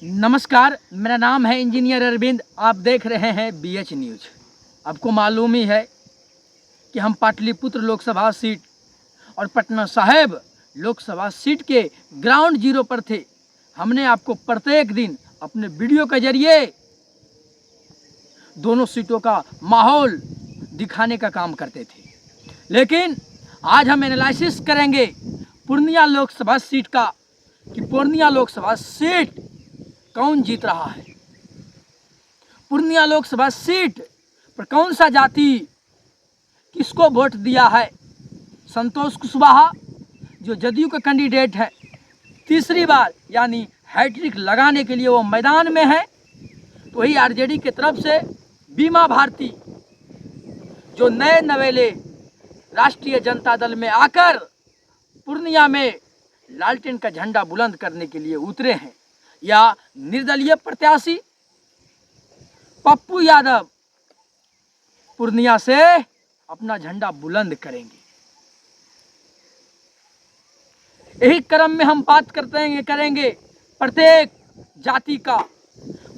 नमस्कार, मेरा नाम है इंजीनियर अरविंद। आप देख रहे हैं BH न्यूज। आपको मालूम ही है कि हम पाटलिपुत्र लोकसभा सीट और पटना साहिब लोकसभा सीट के ग्राउंड जीरो पर थे। हमने आपको प्रत्येक दिन अपने वीडियो के जरिए दोनों सीटों का माहौल दिखाने का काम करते थे, लेकिन आज हम एनालिसिस करेंगे पूर्णिया लोकसभा सीट का कि पूर्णिया लोकसभा सीट कौन जीत रहा है। पूर्णिया लोकसभा सीट पर कौन सा जाति किसको वोट दिया है। संतोष कुशवाहा जो जदयू का कैंडिडेट है, तीसरी बार यानी हैट्रिक लगाने के लिए वो मैदान में है। तो वही आरजेडी की तरफ से बीमा भारती जो नए नवेले राष्ट्रीय जनता दल में आकर पूर्णिया में लालटेन का झंडा बुलंद करने के लिए उतरे हैं, या निर्दलीय प्रत्याशी पप्पू यादव पूर्णिया से अपना झंडा बुलंद करेंगे। यही क्रम में हम बात करेंगे प्रत्येक जाति का।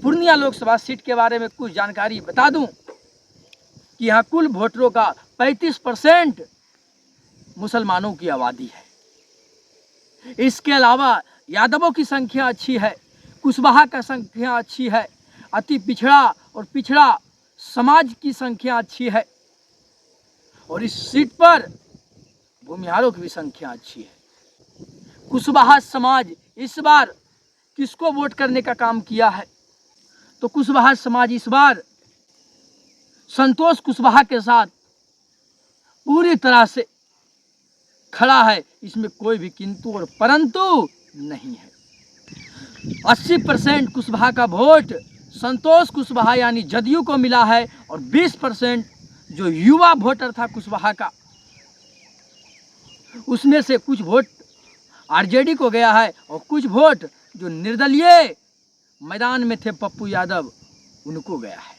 पूर्णिया लोकसभा सीट के बारे में कुछ जानकारी बता दूं कि यहाँ कुल वोटरों का 35% मुसलमानों की आबादी है। इसके अलावा यादवों की संख्या अच्छी है, कुशवाहा का संख्या अच्छी है, अति पिछड़ा और पिछड़ा समाज की संख्या अच्छी है, और इस सीट पर भूमिहारों की भी संख्या अच्छी है। कुशवाहा समाज इस बार किसको वोट करने का काम किया है, तो कुशवाहा समाज इस बार संतोष कुशवाहा के साथ पूरी तरह से खड़ा है। इसमें कोई भी किंतु और परंतु नहीं है। 80% कुशवाहा का वोट संतोष कुशवाहा यानी जदयू को मिला है, और 20% जो युवा वोटर था कुशवाहा का, उसमें से कुछ वोट आरजेडी को गया है, और कुछ वोट जो निर्दलीय मैदान में थे पप्पू यादव उनको गया है।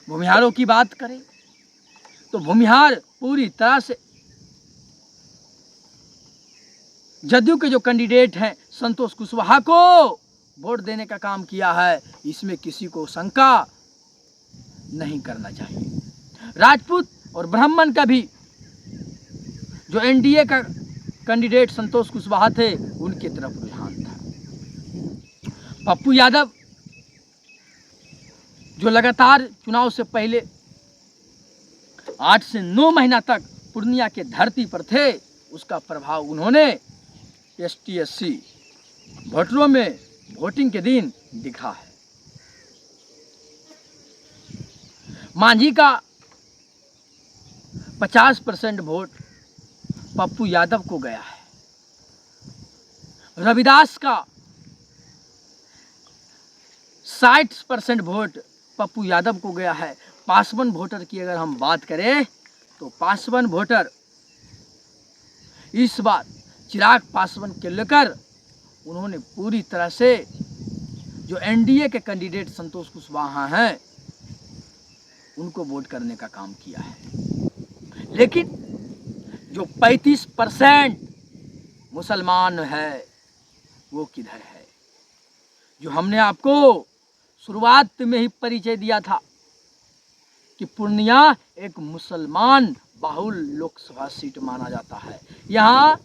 भूमिहारों की बात करें तो भूमिहार पूरी तरह से जदयू के जो कैंडिडेट हैं संतोष कुशवाहा को वोट देने का काम किया है। इसमें किसी को शंका नहीं करना चाहिए। राजपूत और ब्राह्मण का भी जो एनडीए का कैंडिडेट संतोष कुशवाहा थे उनकी तरफ रुझान था। पप्पू यादव जो लगातार चुनाव से पहले 8 से 9 महीना तक पूर्णिया के धरती पर थे, उसका प्रभाव उन्होंने ST/SC वोटरों में वोटिंग के दिन दिखा है। मांझी का 50% वोट पप्पू यादव को गया है। रविदास का 60% वोट पप्पू यादव को गया है। पासवान वोटर की अगर हम बात करें तो पासवान वोटर इस बार चिराग पासवान के लेकर उन्होंने पूरी तरह से जो एनडीए के कैंडिडेट संतोष कुशवाहा हैं उनको वोट करने का काम किया है। लेकिन जो 35% मुसलमान है वो किधर है, जो हमने आपको शुरुआत में ही परिचय दिया था कि पूर्णिया एक मुसलमान बाहुल लोकसभा सीट माना जाता है। यहाँ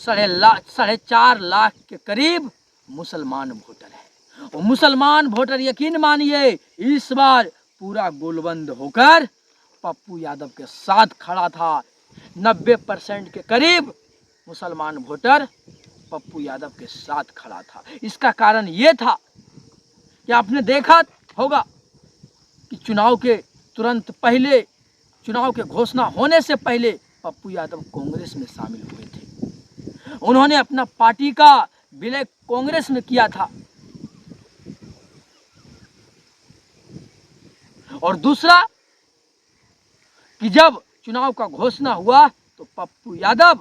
4.5 लाख के करीब मुसलमान वोटर है, और मुसलमान वोटर यकीन मानिए इस बार पूरा गोलबंद होकर पप्पू यादव के साथ खड़ा था। 90% के करीब मुसलमान वोटर पप्पू यादव के साथ खड़ा था। इसका कारण ये था कि आपने देखा होगा कि चुनाव के तुरंत पहले, चुनाव के घोषणा होने से पहले पप्पू यादव कांग्रेस में शामिल हुए थे। उन्होंने अपना पार्टी का विलय कांग्रेस में किया था। और दूसरा कि जब चुनाव का घोषणा हुआ तो पप्पू यादव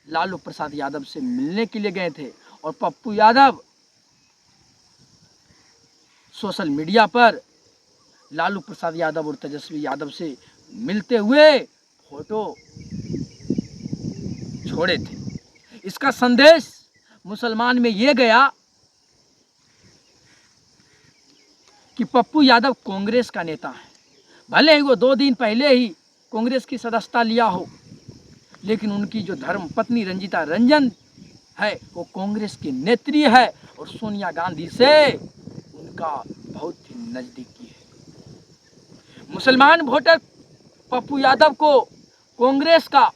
लालू प्रसाद यादव से मिलने के लिए गए थे, और पप्पू यादव सोशल मीडिया पर लालू प्रसाद यादव और तेजस्वी यादव से मिलते हुए फोटो छोड़े थे। इसका संदेश मुसलमान में ये गया कि पप्पू यादव कांग्रेस का नेता है। भले ही वो 2 दिन पहले ही कांग्रेस की सदस्यता लिया हो, लेकिन उनकी जो धर्म पत्नी रंजीता रंजन है वो कांग्रेस की नेत्री है और सोनिया गांधी से उनका बहुत ही नजदीकी है। मुसलमान वोटर पप्पू यादव को कांग्रेस का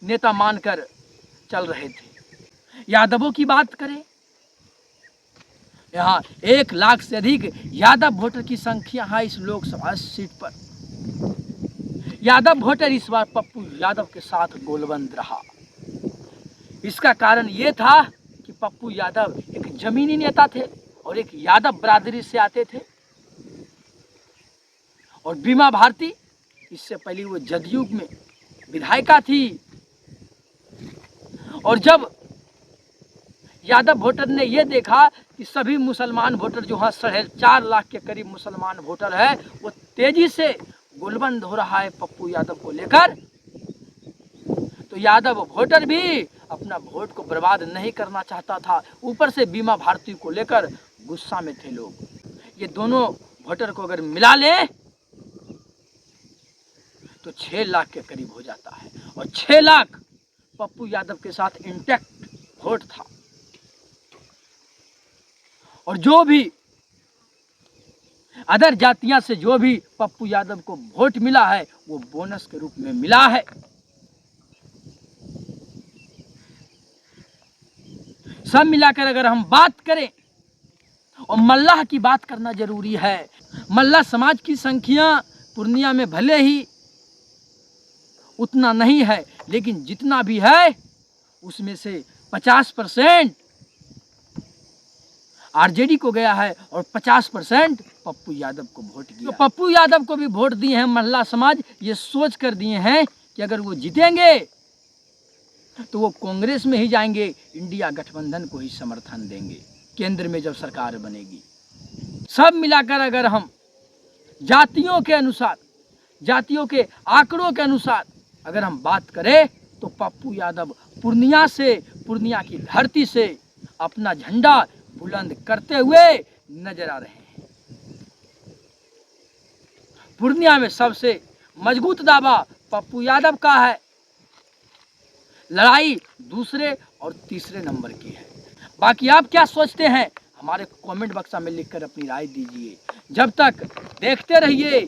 नेता मानकर चल रहे थे। यादवों की बात करें, यहाँ 1 लाख से अधिक यादव वोटर की संख्या है इस लोकसभा सीट पर। यादव वोटर इस बार पप्पू यादव के साथ गोलबंद रहा। इसका कारण ये था कि पप्पू यादव एक जमीनी नेता थे और एक यादव बरादरी से आते थे, और बीमा भारती इससे पहले वो जदयू में विधायिका थी। और जब यादव वोटर ने ये देखा कि सभी मुसलमान वोटर जो है 4.5 लाख के करीब मुसलमान वोटर है वो तेजी से गोलबंद हो रहा है पप्पू यादव को लेकर, तो यादव वोटर भी अपना वोट को बर्बाद नहीं करना चाहता था। ऊपर से बीमा भारती को लेकर गुस्सा में थे लोग। ये दोनों वोटर को अगर मिला ले तो 6 लाख के करीब हो जाता है, और 6 लाख पप्पू यादव के साथ इंटैक्ट वोट था। और जो भी अदर जातियां से जो भी पप्पू यादव को वोट मिला है वो बोनस के रूप में मिला है। सब मिलाकर अगर हम बात करें, और मल्लाह की बात करना जरूरी है। मल्लाह समाज की संख्या पूर्णिया में भले ही उतना नहीं है, लेकिन जितना भी है उसमें से 50% आरजेडी को गया है और 50% पप्पू यादव को वोट दिया। तो पप्पू यादव को भी वोट दिए हैं मल्लाह समाज, ये सोच कर दिए हैं कि अगर वो जीतेंगे तो वो कांग्रेस में ही जाएंगे, इंडिया गठबंधन को ही समर्थन देंगे केंद्र में जब सरकार बनेगी। सब मिलाकर अगर हम जातियों के अनुसार, जातियों के आंकड़ों के अनुसार अगर हम बात करें तो पप्पू यादव पूर्णिया से, पूर्णिया की धरती से अपना झंडा बुलंद करते हुए नजर आ रहे हैं। पूर्णिया में सबसे मजबूत दावा पप्पू यादव का है, लड़ाई दूसरे और तीसरे नंबर की है। बाकी आप क्या सोचते हैं हमारे कमेंट बक्स में लिखकर अपनी राय दीजिए। जब तक देखते रहिए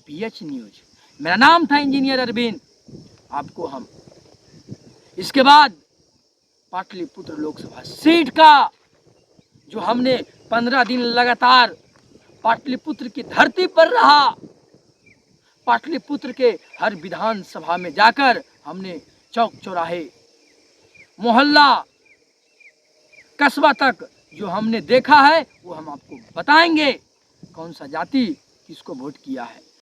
PH न्यूज। मेरा नाम था इंजीनियर अरविंद। आपको हम इसके बाद पाटलिपुत्र लोकसभा सीट का जो हमने 15 दिन लगातार पाटलिपुत्र की धरती पर रहा, पाटलिपुत्र के हर विधानसभा में जाकर हमने चौक चौराहे, मोहल्ला, कस्बा तक जो हमने देखा है वो हम आपको बताएंगे कौन सा जाति किसको वोट किया है।